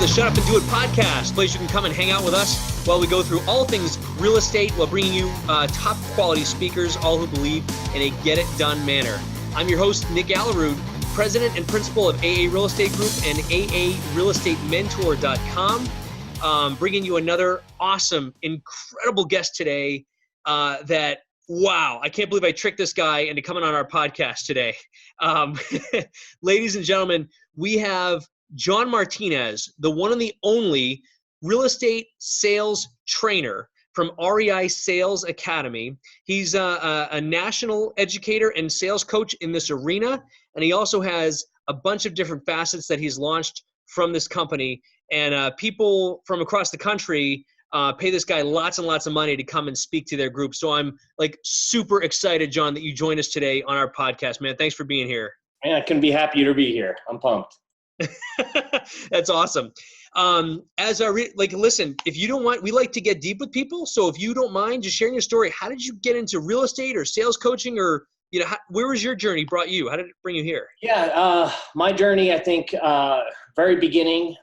the Shut Up and Do It podcast, place you can come and hang out with us while we go through all things real estate while bringing you top quality speakers, all who believe in a get it done manner. I'm your host, Nick Aalerud, president and principal of AA Real Estate Group and AARealestateMentor.com, bringing you another awesome, incredible guest today that, wow, I can't believe I tricked this guy into coming on our podcast today. Ladies and gentlemen, we have John Martinez, the one and the only real estate sales trainer from REI Sales Academy. He's a national educator and sales coach in this arena, and he also has a bunch of different facets that he's launched from this company. And people from across the country pay this guy lots and lots of money to come and speak to their group. So I'm like super excited, John, that you joined us today on our podcast, man. Thanks for being here. Man, I couldn't be happier to be here. I'm pumped. That's awesome. Listen, if you don't mind, we like to get deep with people. So if you don't mind just sharing your story, how did you get into real estate or sales coaching, or, where was your journey brought you? How did it bring you here? Yeah. My journey, I think, very beginning,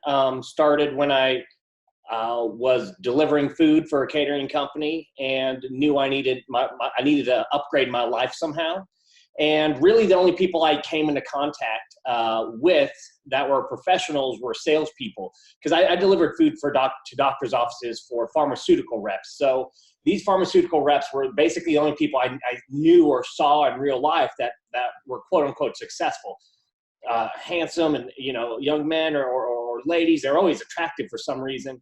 started when I was delivering food for a catering company and knew I needed to upgrade my life somehow. And really the only people I came into contact with that were professionals were salespeople, because I delivered food to doctors' offices for pharmaceutical reps. So these pharmaceutical reps were basically the only people I knew or saw in real life that were quote unquote successful. Handsome and, young men or ladies, they're always attractive for some reason.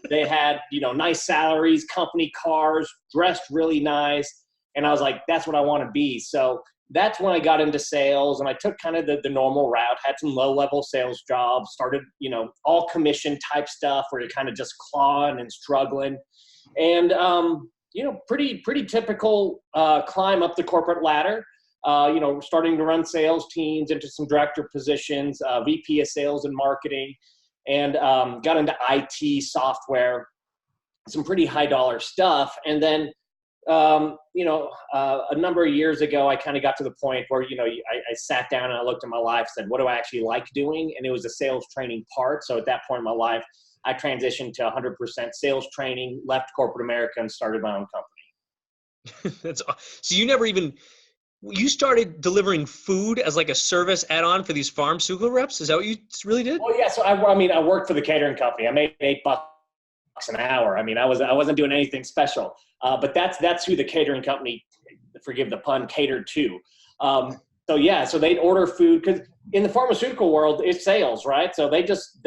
They had, nice salaries, company cars, dressed really nice. And I was like, that's what I want to be. So that's when I got into sales, and I took kind of the normal route, had some low-level sales jobs, started, all commission type stuff where you're kind of just clawing and struggling. And, pretty typical climb up the corporate ladder, starting to run sales teams into some director positions, VP of sales and marketing, and got into IT software, some pretty high-dollar stuff. And then a number of years ago, I kind of got to the point where, I sat down and I looked at my life, said, what do I actually like doing? And it was the sales training part. So at that point in my life, I transitioned to 100% sales training, left corporate America, and started my own company. So you started delivering food as like a service add-on for these pharmaceutical reps? Is that what you really did? Well, yeah. So I worked for the catering company. I made $8 an hour. I wasn't doing anything special. But that's who the catering company, forgive the pun, catered to. So they'd order food, because in the pharmaceutical world, it's sales, right? So they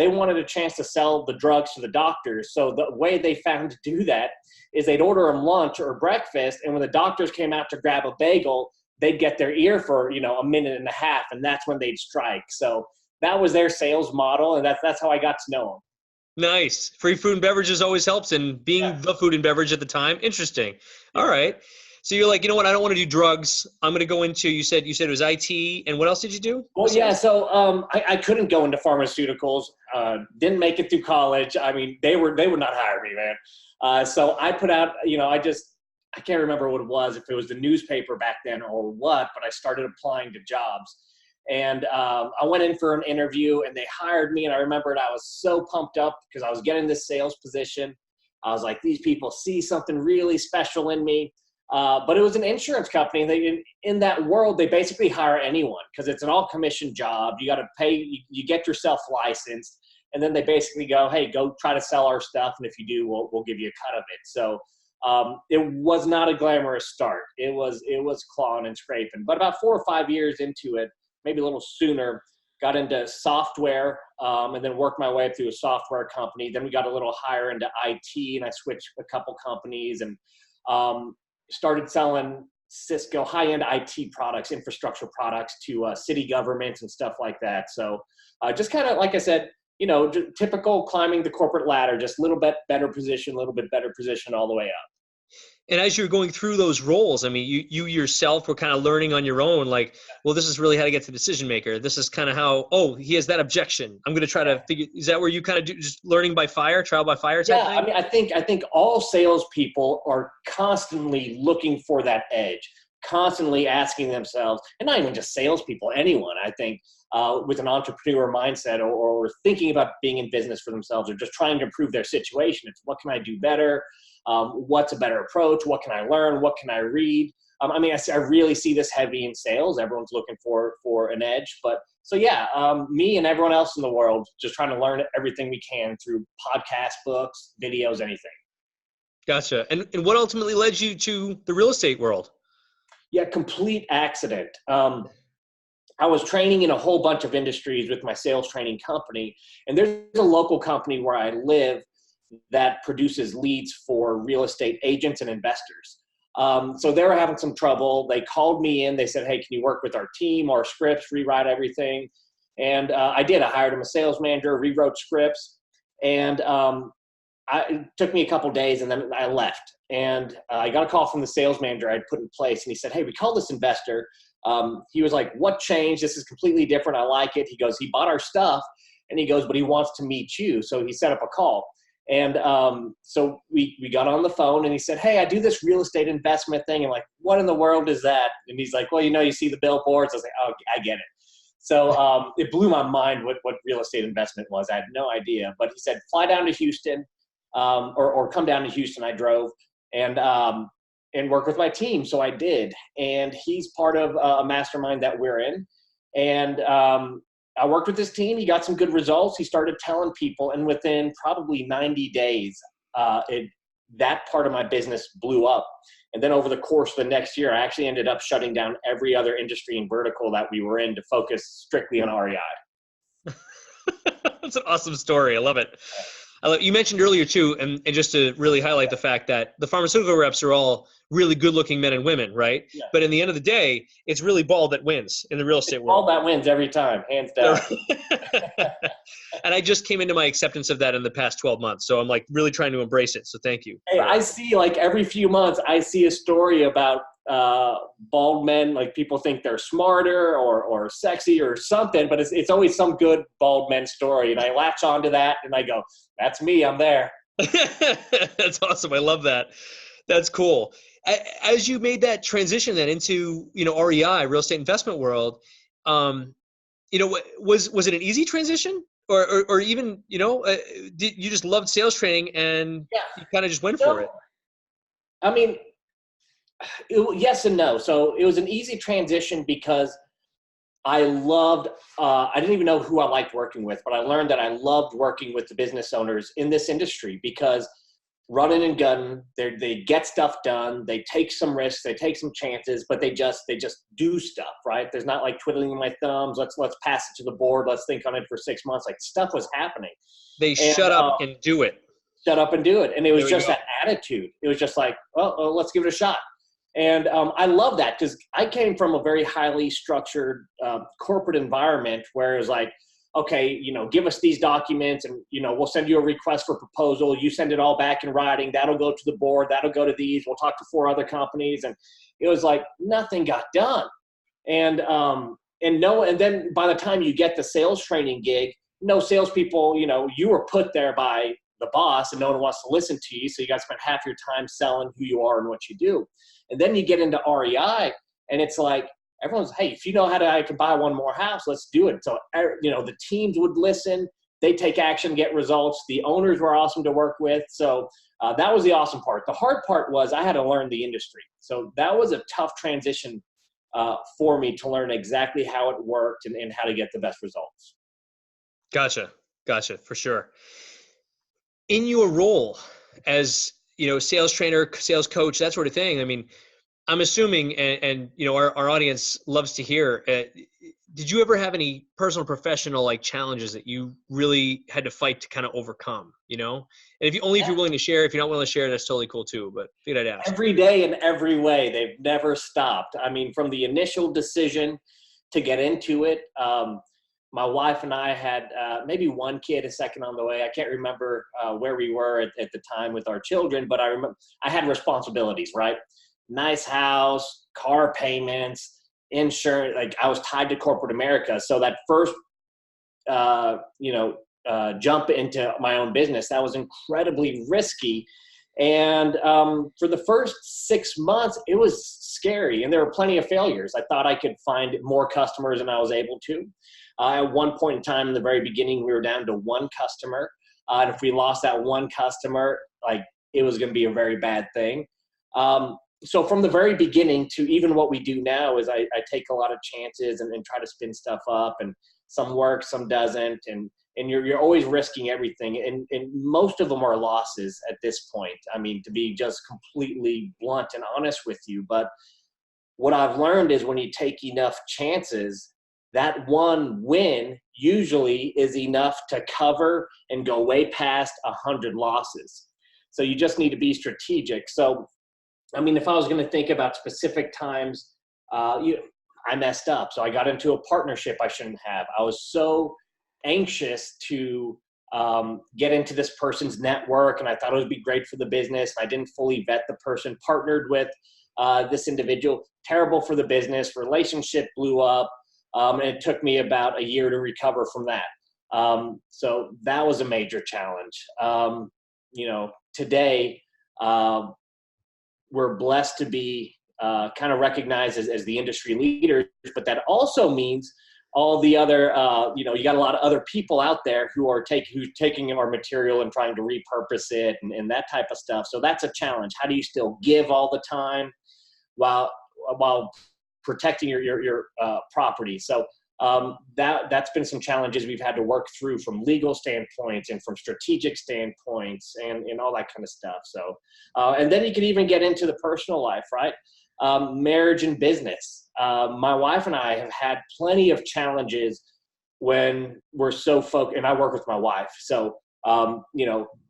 wanted a chance to sell the drugs to the doctors. So the way they found to do that is they'd order them lunch or breakfast, and when the doctors came out to grab a bagel, they'd get their ear for, a minute and a half, and that's when they'd strike. So that was their sales model, and that's how I got to know them. Nice. Free food and beverages always helps, and being the food and beverage at the time. Interesting. All right. So you're like, you know what? I don't want to do drugs. I'm going to go into, you said it was IT, and what else did you do? Well, yeah. So I couldn't go into pharmaceuticals. Didn't make it through college. They would not hire me, man. So I put out, I can't remember what it was, if it was the newspaper back then or what, but I started applying to jobs. And I went in for an interview, and they hired me. And I remembered I was so pumped up because I was getting this sales position. I was like, these people see something really special in me. But it was an insurance company. In that world, they basically hire anyone because it's an all commission job. You got to pay, you get yourself licensed. And then they basically go, hey, go try to sell our stuff. And if you do, we'll give you a cut of it. So it was not a glamorous start. It was clawing and scraping. But about 4 or 5 years into it, maybe a little sooner, got into software, and then worked my way up through a software company. Then we got a little higher into IT, and I switched a couple companies and started selling Cisco high-end IT products, infrastructure products to city governments and stuff like that. So just kind of, like I said, typical climbing the corporate ladder, just a little bit better position all the way up. And as you're going through those roles, you yourself were kind of learning on your own, like, well, this is really how to get to the decision maker. This is kind of how, he has that objection. I'm going to try to figure, is that where you kind of do just learning by fire, trial by fire type thing? I think all salespeople are constantly looking for that edge. constantly asking themselves, and not even just salespeople, anyone, I think, with an entrepreneur mindset or thinking about being in business for themselves or just trying to improve their situation. It's what can I do better? What's a better approach? What can I learn? What can I read? I mean, I really see this heavy in sales. Everyone's looking for an edge. But so, yeah, me and everyone else in the world just trying to learn everything we can through podcasts, books, videos, anything. Gotcha. And what ultimately led you to the real estate world? Yeah, complete accident. I was training in a whole bunch of industries with my sales training company. And there's a local company where I live that produces leads for real estate agents and investors. So they were having some trouble. They called me in. They said, hey, can you work with our team, our scripts, rewrite everything? And I did. I hired him a sales manager, rewrote scripts. And it took me a couple days, and then I left. And I got a call from the sales manager I'd put in place. And he said, hey, we called this investor. He was like, what changed? This is completely different. I like it. He goes, he bought our stuff. And he goes, but he wants to meet you. So he set up a call. And so we got on the phone, and he said, hey, I do this real estate investment thing. And like, what in the world is that? And he's like, well, you see the billboards. I was like, oh, I get it. So it blew my mind what real estate investment was. I had no idea. But he said, fly down to Houston or come down to Houston. I drove and work with my team. So I did. And he's part of a mastermind that we're in. And I worked with his team. He got some good results. He started telling people, and within probably 90 days, that part of my business blew up. And then over the course of the next year, I actually ended up shutting down every other industry and vertical that we were in to focus strictly on REI. That's an awesome story. I love it. You mentioned earlier too, and just to really highlight the fact that the pharmaceutical reps are all really good-looking men and women, right? Yeah. But in the end of the day, it's really bald that wins in the real estate world. Bald that wins every time, hands down. And I just came into my acceptance of that in the past 12 months. So I'm like really trying to embrace it. So thank you. Hey, I see like every few months, I see a story about bald men. Like people think they're smarter or sexy or something, but it's always some good bald men story. And I latch onto that and I go, that's me. I'm there. That's awesome. I love that. That's cool. As you made that transition then into, REI, real estate investment world, was it an easy transition or even, did you just loved sales training and you kind of just went for it? I mean, yes and no. So it was an easy transition because I loved, I didn't even know who I liked working with, but I learned that I loved working with the business owners in this industry because running and gunning, they get stuff done, they take some risks, they take some chances, but they just do stuff, right? There's not like twiddling my thumbs, let's pass it to the board, let's think on it for 6 months. Like stuff was happening. They shut up and do it. Shut up and do it. And it was just that attitude. It was just like, well, let's give it a shot. And I love that because I came from a very highly structured corporate environment where it was like, okay, give us these documents and, we'll send you a request for proposal. You send it all back in writing. That'll go to the board. That'll go to these. We'll talk to 4 other companies. And it was like nothing got done. And then by the time you get the sales training gig, no salespeople, you were put there by the boss and no one wants to listen to you. So you got to spend half your time selling who you are and what you do. And then you get into REI and it's like, everyone's, hey, if you know I can buy one more house, let's do it. So, the teams would listen, they take action, get results. The owners were awesome to work with. So that was the awesome part. The hard part was I had to learn the industry. So that was a tough transition for me to learn exactly how it worked and how to get the best results. Gotcha. For sure. In your role as, sales trainer, sales coach, that sort of thing, I mean, I'm assuming, and our audience loves to hear, did you ever have any personal, professional, like challenges that you really had to fight to kind of overcome, And if you're willing to share, if you're not willing to share, that's totally cool too, but figured I'd ask. Every day in every way, they've never stopped. I mean, from the initial decision to get into it, my wife and I had maybe one kid, a second on the way. I can't remember where we were at the time with our children, but I remember I had responsibilities, right? Nice house, car payments, insurance. Like I was tied to corporate America. So that first, jump into my own business, that was incredibly risky. And for the first 6 months, it was scary, and there were plenty of failures. I thought I could find more customers than I was able to. At one point in time in the very beginning, we were down to one customer. And if we lost that one customer, like, it was going to be a very bad thing. So from the very beginning to even what we do now is I take a lot of chances and try to spin stuff up, and some work, some doesn't. And you're always risking everything. And most of them are losses at this point. I mean, to be just completely blunt and honest with you. But what I've learned is when you take enough chances, that one win usually is enough to cover and go way past 100 losses. So you just need to be strategic. So, I mean, if I was going to think about specific times, I messed up. So I got into a partnership I shouldn't have. I was so anxious to get into this person's network, and I thought it would be great for the business. I didn't fully vet the person, partnered with this individual. Terrible for the business. Relationship blew up. And it took me about a year to recover from that. So that was a major challenge. Today, we're blessed to be kind of recognized as the industry leaders, but that also means all the other, you got a lot of other people out there who's taking our material and trying to repurpose it and that type of stuff. So that's a challenge. How do you still give all the time while protecting your property? So that's been some challenges we've had to work through from legal standpoints and from strategic standpoints and all that kind of stuff. So, and then you can even get into the personal life, right? Marriage and business. My wife and I have had plenty of challenges when we're so focused, and I work with my wife. So,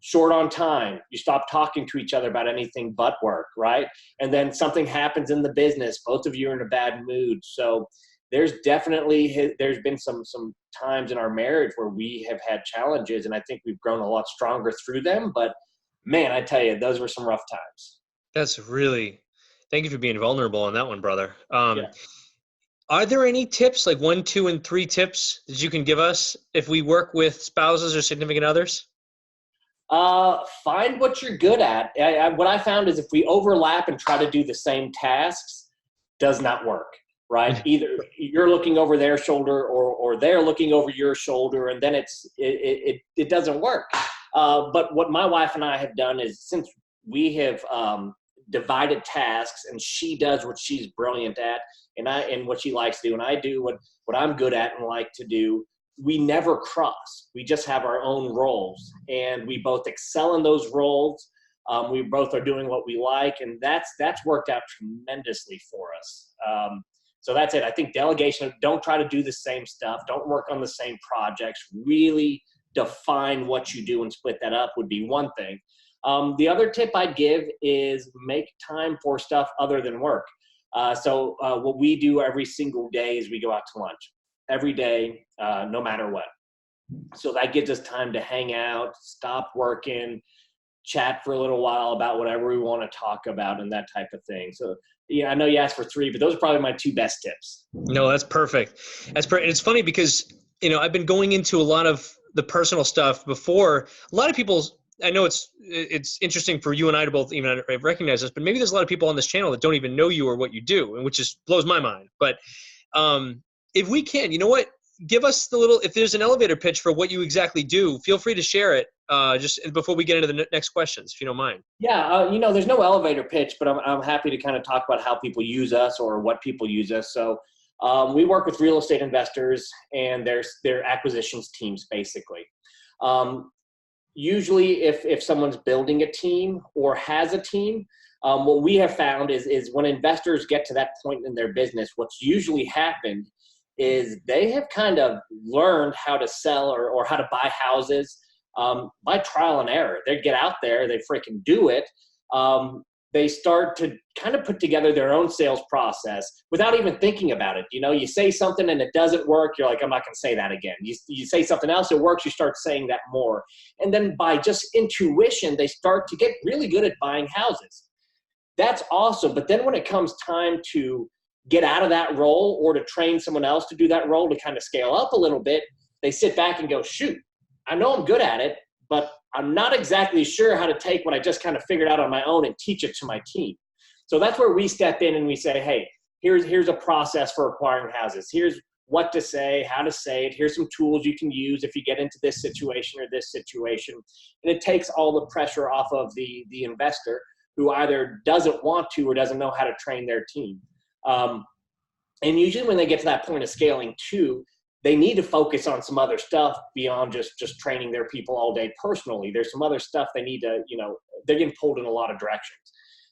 short on time, you stop talking to each other about anything but work, right? And then something happens in the business, both of you are in a bad mood. So there's been some times in our marriage where we have had challenges, and I think we've grown a lot stronger through them. But man, I tell you, those were some rough times. Thank you for being vulnerable on that one, brother. Yeah. Are there any tips, like 1, 2, and 3 tips that you can give us if we work with spouses or significant others? Find what you're good at. What I found is if we overlap and try to do the same tasks, does not work, right? Either you're looking over their shoulder or they're looking over your shoulder, and then it doesn't work. But what my wife and I have done is, since we have divided tasks, and she does what she's brilliant at, and what she likes to do, and I do what I'm good at and like to do, we never cross. We just have our own roles, and we both excel in those roles. We both are doing what we like, and that's worked out tremendously for us. So that's it. I think delegation, don't try to do the same stuff. Don't work on the same projects. Really define what you do and split that up would be one thing. The other tip I'd give is make time for stuff other than work. So what we do every single day is we go out to lunch every day, no matter what. So that gives us time to hang out, stop working, chat for a little while about whatever we want to talk about and that type of thing. So yeah, I know you asked for 3, but those are probably my 2 best tips. No, that's perfect. And it's funny because, I've been going into a lot of the personal stuff before. A lot of people, I know it's interesting for you and I to both even recognize this, but maybe there's a lot of people on this channel that don't even know you or what you do, and which just blows my mind. But if we can, you know what, give us if there's an elevator pitch for what you exactly do, feel free to share it just before we get into the next questions, if you don't mind. Yeah, there's no elevator pitch, but I'm happy to kind of talk about how people use us or what people use us. So we work with real estate investors and their acquisitions teams, basically. Usually if someone's building a team or has a team, what we have found is when investors get to that point in their business, what's usually happened is they have kind of learned how to sell or how to buy houses by trial and error. They get out there, they freaking do it. They start to kind of put together their own sales process without even thinking about it. You say something and it doesn't work, you're like, I'm not going to say that again. You say something else, it works, you start saying that more. And then by just intuition, they start to get really good at buying houses. That's awesome. But then when it comes time to get out of that role or to train someone else to do that role to kind of scale up a little bit, they sit back and go, shoot, I know I'm good at it, but I'm not exactly sure how to take what I just kind of figured out on my own and teach it to my team. So that's where we step in and we say, hey, here's a process for acquiring houses. Here's what to say, how to say it. Here's some tools you can use if you get into this situation or this situation. And it takes all the pressure off of the investor who either doesn't want to or doesn't know how to train their team. And usually when they get to that point of scaling too, they need to focus on some other stuff beyond just training their people all day personally. There's some other stuff they need to, they're getting pulled in a lot of directions.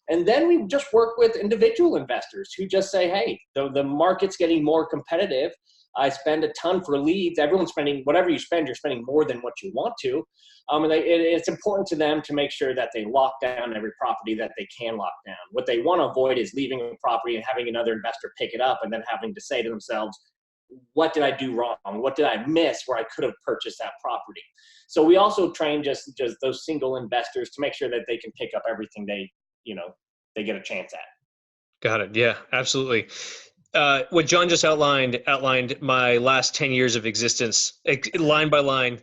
And then we just work with individual investors who just say, hey, the market's getting more competitive. I spend a ton for leads. Everyone's spending, whatever you spend, you're spending more than what you want to. And it's important to them to make sure that they lock down every property that they can lock down. What they want to avoid is leaving a property and having another investor pick it up and then having to say to themselves, what did I do wrong? What did I miss where I could have purchased that property? So we also train just those single investors to make sure that they can pick up everything they get a chance at. Got it. Yeah, absolutely. What John just outlined my last 10 years of existence, line by line,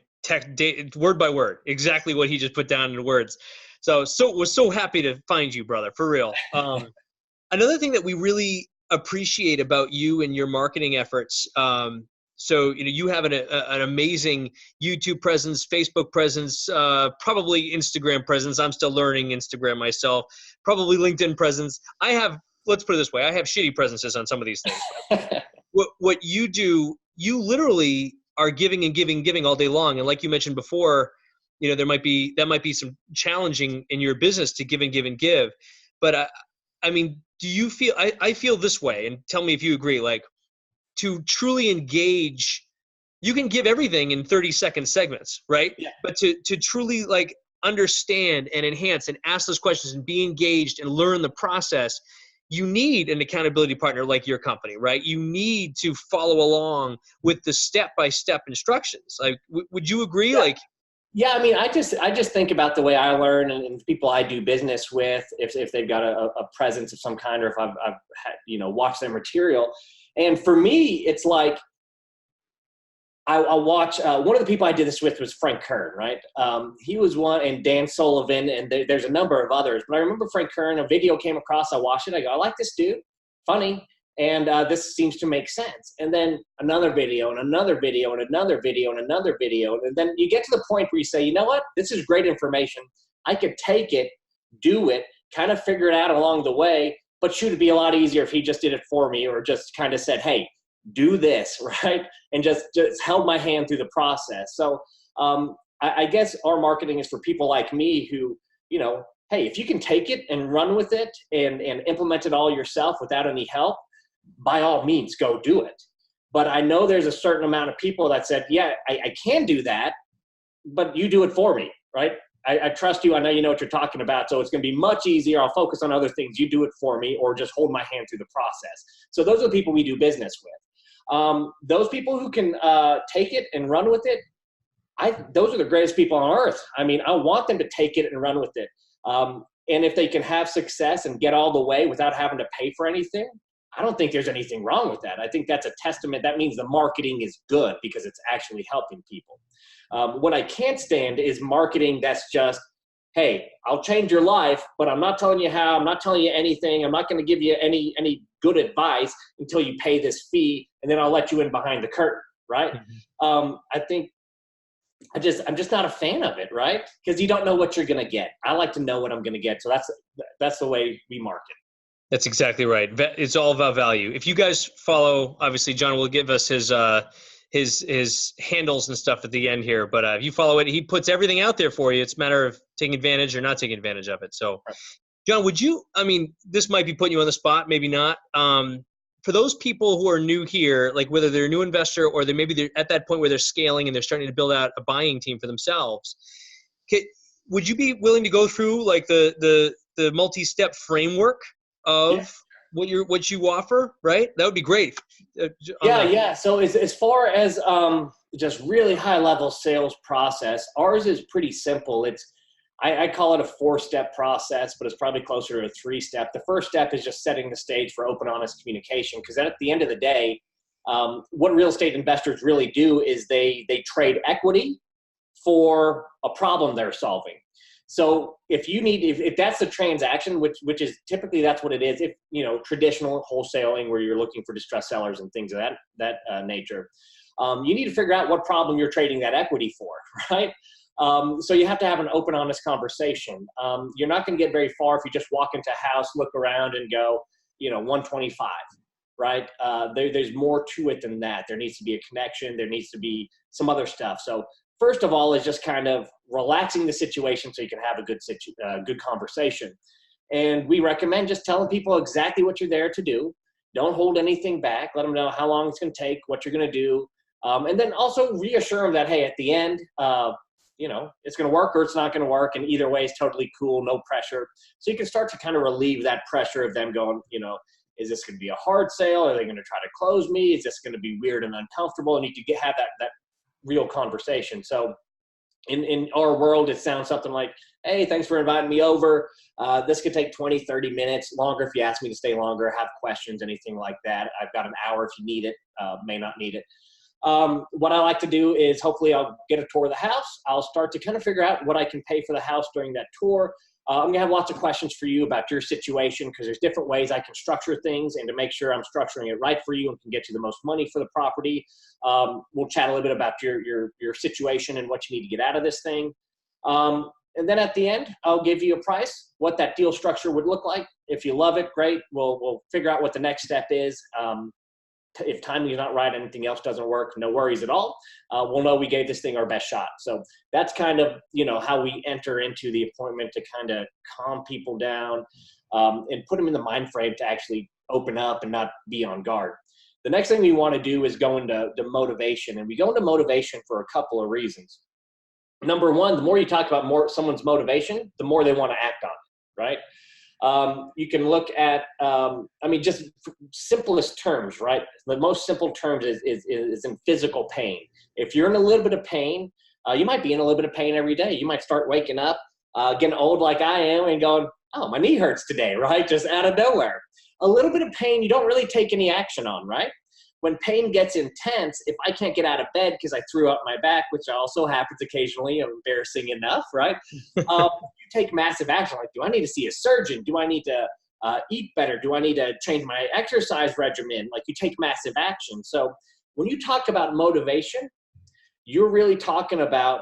word by word, exactly what he just put down in words. So was so happy to find you, brother, for real. Another thing that we really appreciate about you and your marketing efforts. So, you have an amazing YouTube presence, Facebook presence, probably Instagram presence. I'm still learning Instagram myself, probably LinkedIn presence. Let's put it this way. I have shitty presences on some of these things. What you do, you literally are giving and giving, giving all day long. And like you mentioned before, that might be some challenging in your business to give and give and give. But do you feel, I feel this way, and tell me if you agree, like to truly engage, you can give everything in 30-second segments, right? Yeah. But to truly like understand and enhance and ask those questions and be engaged and learn the process, you need an accountability partner like your company, right? You need to follow along with the step-by-step instructions. Like, would you agree? Yeah. Like, yeah, I just think about the way I learn and people I do business with, if they've got a presence of some kind, or if I've watched their material. And for me, it's like, I'll watch, one of the people I did this with was Frank Kern, right? He was one, and Dan Sullivan, and there's a number of others. But I remember Frank Kern, a video came across, I watched it, I go, I like this dude, funny, and this seems to make sense. And then another video, and another video, and another video, and another video. And then you get to the point where you say, you know what, this is great information. I could take it, do it, kind of figure it out along the way, but shoot, it'd be a lot easier if he just did it for me, or just kind of said, hey, do this, right? And just held my hand through the process. So I guess our marketing is for people like me who, hey, if you can take it and run with it and implement it all yourself without any help, by all means, go do it. But I know there's a certain amount of people that said, yeah, I can do that, but you do it for me, right? I trust you. I know you know what you're talking about. So it's going to be much easier. I'll focus on other things. You do it for me, or just hold my hand through the process. So those are the people we do business with. Those people who can take it and run with it, those are the greatest people on earth. I want them to take it and run with it. And if they can have success and get all the way without having to pay for anything, I don't think there's anything wrong with that. I think that's a testament. That means the marketing is good because it's actually helping people. What I can't stand is marketing that's just, hey, I'll change your life, but I'm not telling you how. I'm not telling you anything. I'm not going to give you any good advice until you pay this fee, and then I'll let you in behind the curtain, right? Mm-hmm. I think I'm just not a fan of it, right? Because you don't know what you're going to get. I like to know what I'm going to get, so that's the way we market. That's exactly right. It's all about value. If you guys follow, obviously, John will give us his handles and stuff at the end here. But if you follow it, he puts everything out there for you. It's a matter of taking advantage or not taking advantage of it. So, John, this might be putting you on the spot, maybe not. For those people who are new here, like whether they're a new investor or they're at that point where they're scaling and they're starting to build out a buying team for themselves, would you be willing to go through like the multi-step framework of what you offer, right? That would be great. Yeah. So as far as just really high level sales process, ours is pretty simple. I call it a 4-step process, but it's probably closer to a 3-step. The first step is just setting the stage for open, honest communication. Because at the end of the day, what real estate investors really do is they trade equity for a problem they're solving. So if that's the transaction, which is typically that's what it is, if traditional wholesaling where you're looking for distressed sellers and things of that nature, you need to figure out what problem you're trading that equity for, right? So you have to have an open, honest conversation. You're not going to get very far if you just walk into a house, look around, and go, 125, right? There's more to it than that. There needs to be a connection. There needs to be some other stuff. So first of all is just kind of relaxing the situation so you can have a good conversation. And we recommend just telling people exactly what you're there to do. Don't hold anything back. Let them know how long it's going to take, what you're going to do. And then also reassure them that, hey, at the end, it's going to work or it's not going to work. And either way is totally cool, no pressure. So you can start to kind of relieve that pressure of them going, is this going to be a hard sale? Are they going to try to close me? Is this going to be weird and uncomfortable? And you can have that real conversation. So in our world, it sounds something like, hey, thanks for inviting me over. This could take 20, 30 minutes longer if you ask me to stay longer, have questions, anything like that. I've got an hour if you need it, may not need it. What I like to do is hopefully I'll get a tour of the house. I'll start to kind of figure out what I can pay for the house during that tour. I'm gonna have lots of questions for you about your situation because there's different ways I can structure things, and to make sure I'm structuring it right for you and can get you the most money for the property. We'll chat a little bit about your situation and what you need to get out of this thing. And then at the end, I'll give you a price, what that deal structure would look like. If you love it, great. We'll figure out what the next step is. If timing is not right, anything else doesn't work, no worries at all. We'll know we gave this thing our best shot. So that's kind of, how we enter into the appointment to kind of calm people down and put them in the mind frame to actually open up and not be on guard. The next thing we want to do is go into motivation, and we go into motivation for a couple of reasons. Number one, the more you talk about someone's motivation, the more they want to act on it, right? You can look at, just simplest terms, right? The most simple terms is in physical pain. If you're in a little bit of pain, you might be in a little bit of pain every day. You might start waking up, getting old like I am and going, oh, my knee hurts today, right? Just out of nowhere. A little bit of pain you don't really take any action on, right? When pain gets intense, if I can't get out of bed because I threw up my back, which also happens occasionally, embarrassing enough, right? You take massive action. Like, do I need to see a surgeon? Do I need to eat better? Do I need to change my exercise regimen? Like, you take massive action. So when you talk about motivation, you're really talking about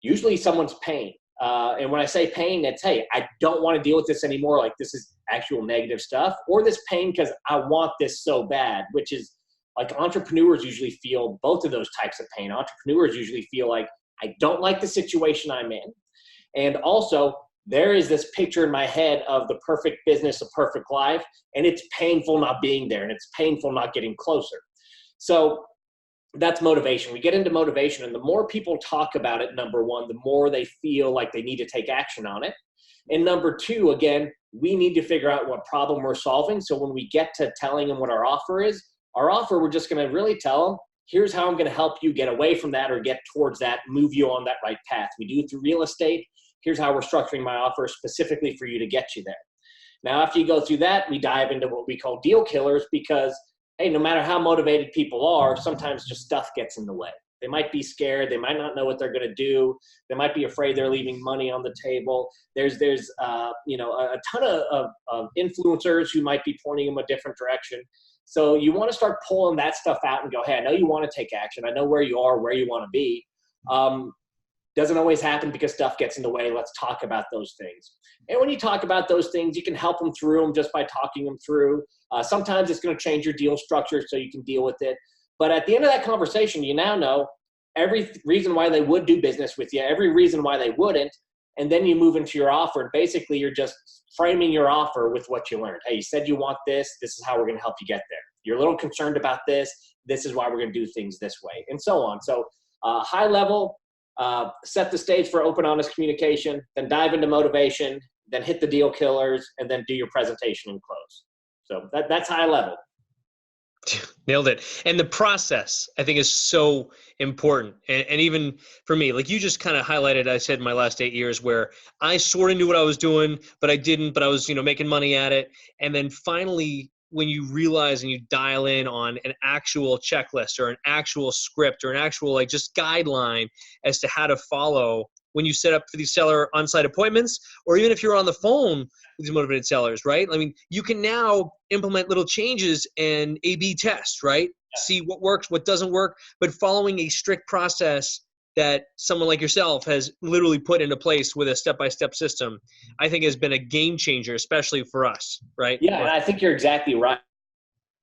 usually someone's pain. And when I say pain, it's, hey, I don't want to deal with this anymore. Like, this is actual negative stuff. Or this pain because I want this so bad, which is, like, entrepreneurs usually feel both of those types of pain. Entrepreneurs usually feel like, I don't like the situation I'm in. And also, there is this picture in my head of the perfect business, a perfect life, and it's painful not being there, and it's painful not getting closer. So that's motivation. We get into motivation, and the more people talk about it, number one, the more they feel like they need to take action on it. And number two, again, we need to figure out what problem we're solving. So when we get to telling them what our offer is, we're just going to really tell them, here's how I'm going to help you get away from that or get towards that, move you on that right path. We do it through real estate. Here's how we're structuring my offer specifically for you to get you there. Now, after you go through that, we dive into what we call deal killers because, hey, no matter how motivated people are, sometimes just stuff gets in the way. They might be scared. They might not know what they're going to do. They might be afraid they're leaving money on the table. There's a ton of influencers who might be pointing them a different direction. So you want to start pulling that stuff out and go, hey, I know you want to take action. I know where you are, where you want to be. Doesn't always happen because stuff gets in the way. Let's talk about those things. And when you talk about those things, you can help them through them just by talking them through. Sometimes it's going to change your deal structure so you can deal with it. But at the end of that conversation, you now know every reason why they would do business with you, every reason why they wouldn't. And then you move into your offer. And basically, you're just framing your offer with what you learned. Hey, you said you want this. This is how we're going to help you get there. You're a little concerned about this. This is why we're going to do things this way, and so on. So high level, set the stage for open, honest communication, then dive into motivation, then hit the deal killers, and then do your presentation and close. So that's high level. Nailed it. And the process, I think, is so important. And even for me, like you just kind of highlighted, I said in my last 8 years where I sort of knew what I was doing, but I didn't, but I was, making money at it. And then finally when you realize and you dial in on an actual checklist or an actual script or an actual like just guideline as to how to follow when you set up for these seller on-site appointments, or even if you're on the phone with these motivated sellers, right? I mean, you can now implement little changes and A/B test, right? See what works, what doesn't work, but following a strict process that someone like yourself has literally put into place with a step-by-step system, I think has been a game changer, especially for us, right? Yeah, and I think you're exactly right.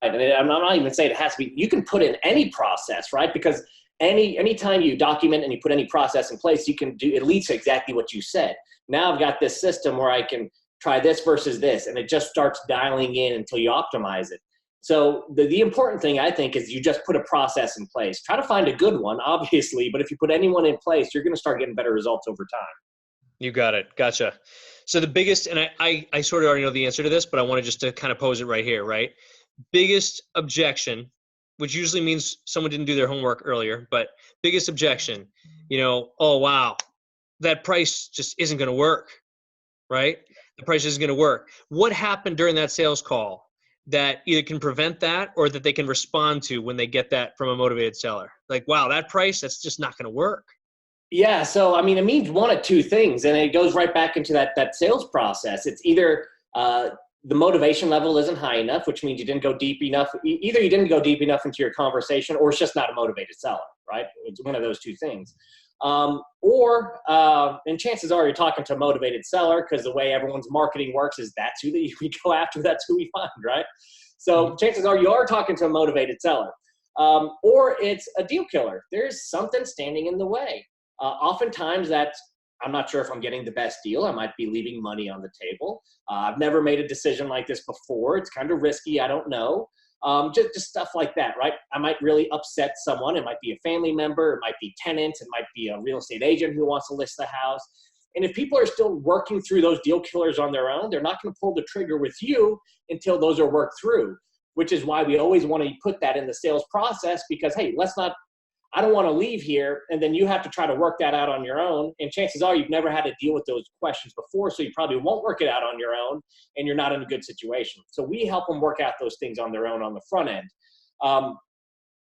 And I'm not even saying it has to be, you can put in any process, right? Because anytime you document and you put any process in place, you can do, it leads to exactly what you said. Now I've got this system where I can try this versus this, and it just starts dialing in until you optimize it. So the important thing, I think, is you just put a process in place. Try to find a good one, obviously, but if you put anyone in place, you're going to start getting better results over time. You got it. Gotcha. So the biggest, and I sort of already know the answer to this, but I want to just to kind of pose it right here, right? Biggest objection, which usually means someone didn't do their homework earlier, but biggest objection, oh, wow, that price just isn't going to work, right? The price isn't going to work. What happened during that sales call that either can prevent that or that they can respond to when they get that from a motivated seller? Like, wow, that price, that's just not going to work. Yeah, so I mean, it means one of two things, and it goes right back into that sales process. It's either the motivation level isn't high enough, which means you didn't go deep enough. Either you didn't go deep enough into your conversation, or it's just not a motivated seller, right? It's one of those two things. And chances are you're talking to a motivated seller, because the way everyone's marketing works is that's who we go after, that's who we find, right? So chances are you are talking to a motivated seller, or it's a deal killer. There's something standing in the way. Oftentimes I'm not sure if I'm getting the best deal. I might be leaving money on the table. I've never made a decision like this before. It's kind of risky. I don't know. Just stuff like that, right? I might really upset someone. It might be a family member. It might be tenants. It might be a real estate agent who wants to list the house. And if people are still working through those deal killers on their own, they're not going to pull the trigger with you until those are worked through, which is why we always want to put that in the sales process, because, hey, I don't want to leave here, and then you have to try to work that out on your own. And chances are you've never had to deal with those questions before, so you probably won't work it out on your own, and you're not in a good situation. So we help them work out those things on their own on the front end,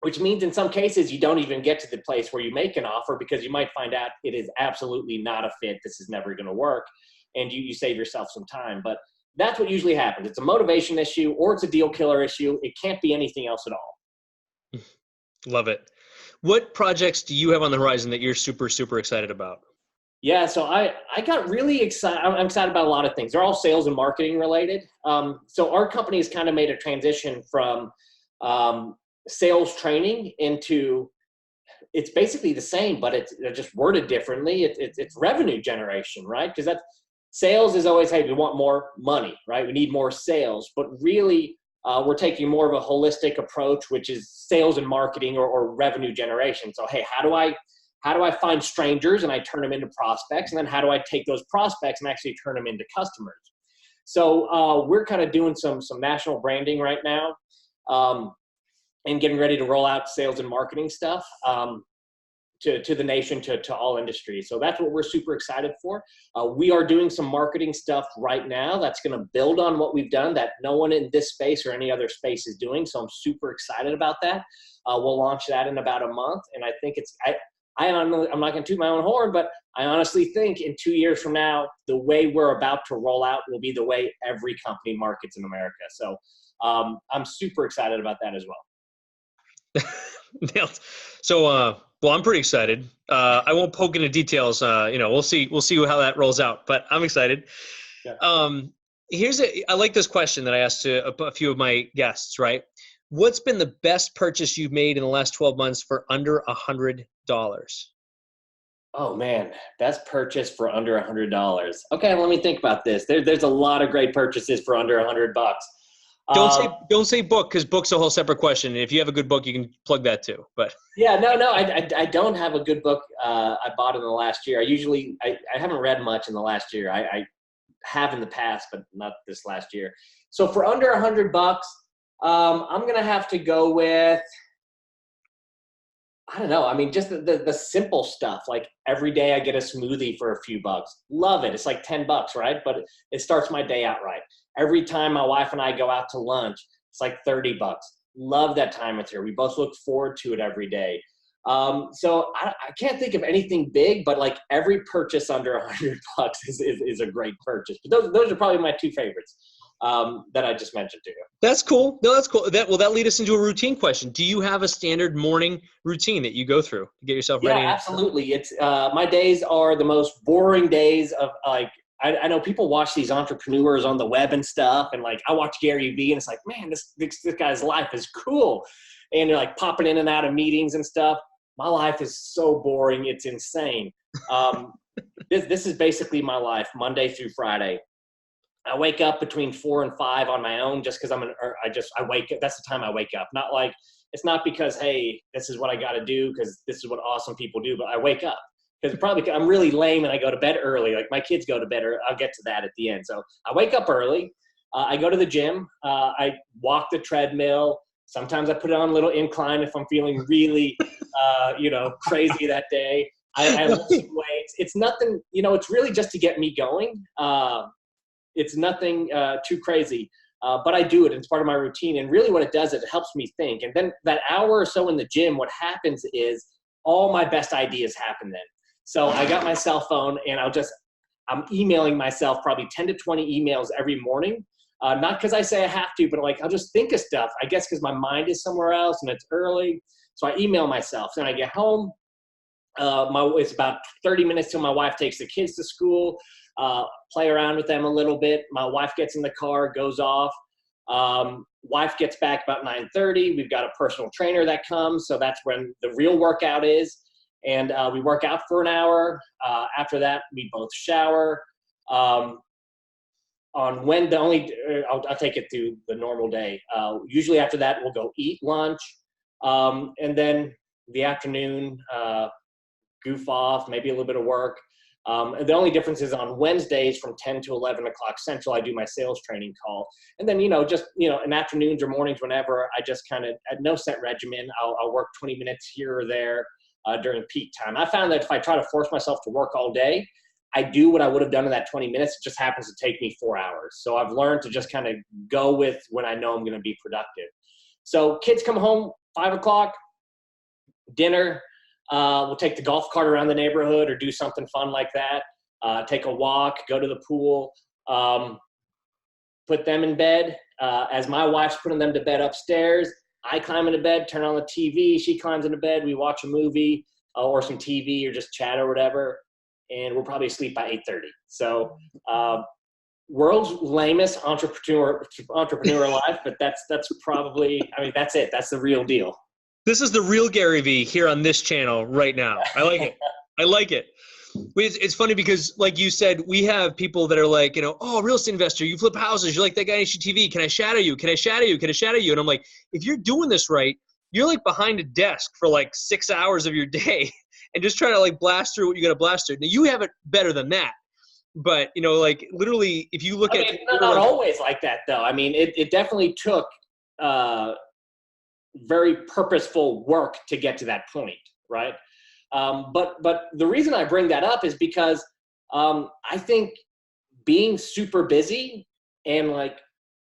which means in some cases you don't even get to the place where you make an offer, because you might find out it is absolutely not a fit. This is never going to work, and you save yourself some time. But that's what usually happens. It's a motivation issue, or it's a deal killer issue. It can't be anything else at all. Love it. What projects do you have on the horizon that you're super, super excited about? Yeah, so I got really excited. I'm excited about a lot of things. They're all sales and marketing related. So our company has kind of made a transition from sales training into, it's basically the same, but they're just worded differently. It's revenue generation, right? Because sales is always, hey, we want more money, right? We need more sales, but really, we're taking more of a holistic approach, which is sales and marketing or revenue generation. So, hey, how do I find strangers and I turn them into prospects? And then how do I take those prospects and actually turn them into customers? So we're kind of doing some national branding right now, and getting ready to roll out sales and marketing stuff to the nation, to all industries. So that's what we're super excited for. We are doing some marketing stuff right now that's going to build on what we've done that no one in this space or any other space is doing. So I'm super excited about that. We'll launch that in about a month. And I think I'm not going to toot my own horn, but I honestly think in 2 years from now, the way we're about to roll out will be the way every company markets in America. So I'm super excited about that as well. Nailed. So, well, I'm pretty excited. I won't poke into details. We'll see how that rolls out, but I'm excited. Yeah. I like this question that I asked to a few of my guests, right? What's been the best purchase you've made in the last 12 months for under $100? Oh man, best purchase for under $100. Okay, let me think about this. There's a lot of great purchases for under $100. Don't say book, because book's a whole separate question. If you have a good book, you can plug that too. But yeah, no, I don't have a good book. I bought in the last year. I haven't read much in the last year. I have in the past, but not this last year. So for under $100, I'm gonna have to go with, I don't know. I mean, just the simple stuff. Like every day I get a smoothie for a few bucks. Love it. It's like $10, right? But it starts my day out right. Every time my wife and I go out to lunch, It's like $30. Love that time with her. We both look forward to it every day. So I can't think of anything big, but like every purchase under $100 is a great purchase. But those are probably my two favorites that I just mentioned to you. That's cool. No, that's cool. That lead us into a routine question. Do you have a standard morning routine that you go through to get yourself ready? Yeah, absolutely. It's my days are the most boring days of like, I know people watch these entrepreneurs on the web and stuff, and like I watch Gary Vee, and it's like, man, this guy's life is cool, and they're like popping in and out of meetings and stuff. My life is so boring, it's insane. This is basically my life, Monday through Friday. I wake up between 4 and 5 on my own, just because I wake up. That's the time I wake up. Not like, it's not because, hey, this is what I got to do because this is what awesome people do, but I wake up. Because probably I'm really lame and I go to bed early. Like my kids go to bed early. I'll get to that at the end. So I wake up early. I go to the gym. I walk the treadmill. Sometimes I put it on a little incline if I'm feeling really, crazy that day. I lift some weights. It's nothing, it's really just to get me going. It's nothing too crazy. But I do it. It's part of my routine. And really what it does is it helps me think. And then that hour or so in the gym, what happens is all my best ideas happen then. So I got my cell phone and I'm emailing myself probably 10 to 20 emails every morning. Not because I say I have to, but like I'll just think of stuff, I guess because my mind is somewhere else and it's early. So I email myself. Then I get home. It's about 30 minutes till my wife takes the kids to school, play around with them a little bit. My wife gets in the car, goes off. Wife gets back about 9:30. We've got a personal trainer that comes. So that's when the real workout is. And we work out for an hour. After that, we both shower. On when I'll take it through the normal day. Usually after that, we'll go eat lunch. And then the afternoon, goof off, maybe a little bit of work. And the only difference is on Wednesdays from 10 to 11 o'clock Central, I do my sales training call. And then, in afternoons or mornings, whenever, I just kind of, at no set regimen, I'll work 20 minutes here or there during peak time. I found that if I try to force myself to work all day, I do what I would have done in that 20 minutes. It just happens to take me 4 hours. So I've learned to just kind of go with when I know I'm going to be productive. So kids come home, 5 o'clock, dinner. We'll take the golf cart around the neighborhood or do something fun like that. Take a walk, go to the pool, put them in bed. As my wife's putting them to bed upstairs, I climb into bed, turn on the TV. She climbs into bed. We watch a movie or some TV or just chat or whatever. And we'll probably sleep by 8:30. So world's lamest entrepreneur life, but that's probably, that's it. That's the real deal. This is the real Gary Vee here on this channel right now. I like it. I like it. It's funny because, like you said, we have people that are like, oh, real estate investor, you flip houses. You're like that guy on HGTV. Can I shadow you? Can I shadow you? Can I shadow you? And I'm like, if you're doing this right, you're like behind a desk for like 6 hours of your day and just try to like blast through what you got to blast through. Now you have it better than that. But, like literally, if you look at it's not always like that, though. It definitely took very purposeful work to get to that point, right? But the reason I bring that up is because I think being super busy and like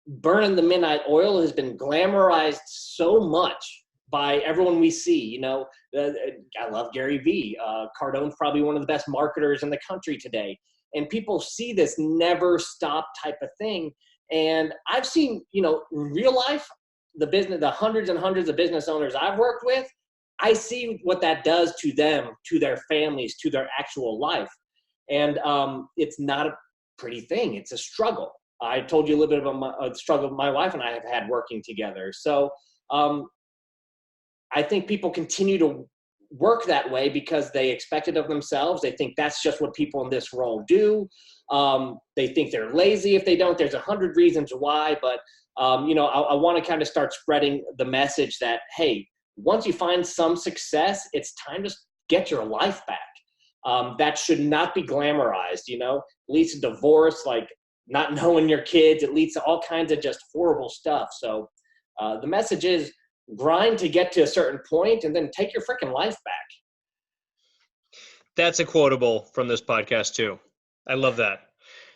burning the midnight oil has been glamorized so much by everyone we see. I love Gary Vee. Cardone's probably one of the best marketers in the country today. And people see this never stop type of thing. And I've seen, in real life, the hundreds and hundreds of business owners I've worked with, I see what that does to them, to their families, to their actual life. And it's not a pretty thing. It's a struggle. I told you a little bit about the struggle my wife and I have had working together. So I think people continue to work that way because they expect it of themselves. They think that's just what people in this role do. They think they're lazy if they don't. There's 100 reasons why, but I want to kind of start spreading the message that, hey, once you find some success, it's time to get your life back. That should not be glamorized, It leads to divorce, like not knowing your kids. It leads to all kinds of just horrible stuff. So the message is grind to get to a certain point and then take your freaking life back. That's a quotable from this podcast too. I love that.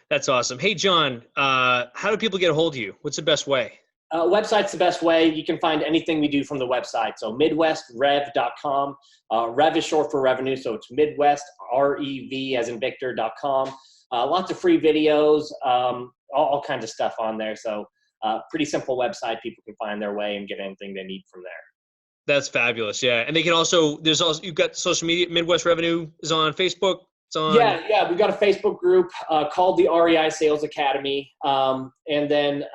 That's awesome. Hey, John, how do people get a hold of you? What's the best way? Website's the best way. You can find anything we do from the website. So midwestrev.com. Rev is short for revenue, so it's Midwest, REV as in Victor.com. Lots of free videos, all kinds of stuff on there. So pretty simple website. People can find their way and get anything they need from there. That's fabulous. Yeah. And they can also, you've got social media, Midwest Revenue is on Facebook. It's on. Yeah. We've got a Facebook group called the REI Sales Academy. And then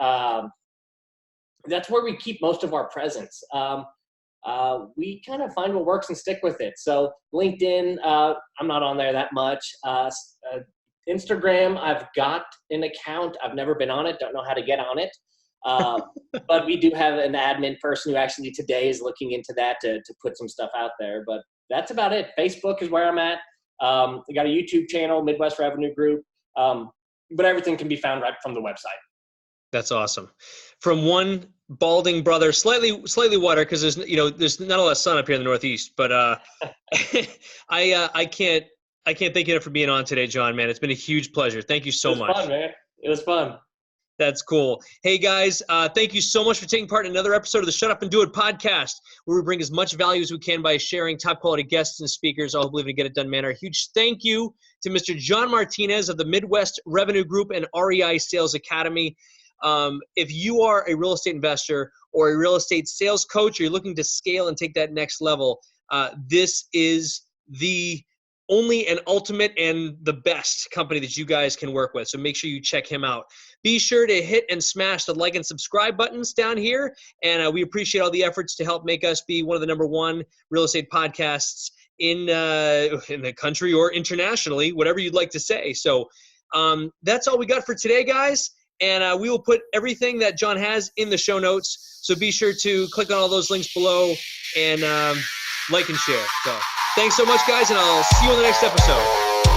that's where we keep most of our presence. We kind of find what works and stick with it. So LinkedIn, I'm not on there that much. Instagram, I've got an account. I've never been on it. Don't know how to get on it. But we do have an admin person who actually today is looking into that to put some stuff out there. But that's about it. Facebook is where I'm at. We got a YouTube channel, Midwest Revenue Group. But everything can be found right from the website. That's awesome. From one balding brother, slightly whiter, because there's not a lot of sun up here in the Northeast. But I can't thank you enough for being on today, John. Man, it's been a huge pleasure. Thank you so much. It was fun, man. It was fun. That's cool. Hey, guys, thank you so much for taking part in another episode of the Shut Up and Do It podcast, where we bring as much value as we can by sharing top-quality guests and speakers. I hope we get it done manner. A huge thank you to Mr. John Martinez of the Midwest Revenue Group and REI Sales Academy. If you are a real estate investor or a real estate sales coach, or you're looking to scale and take that next level, this is the only and ultimate and the best company that you guys can work with. So make sure you check him out. Be sure to hit and smash the like and subscribe buttons down here. And we appreciate all the efforts to help make us be one of the #1 real estate podcasts in the country or internationally, whatever you'd like to say. So that's all we got for today, guys. And we will put everything that John has in the show notes. So be sure to click on all those links below and like and share. So thanks so much, guys, and I'll see you on the next episode.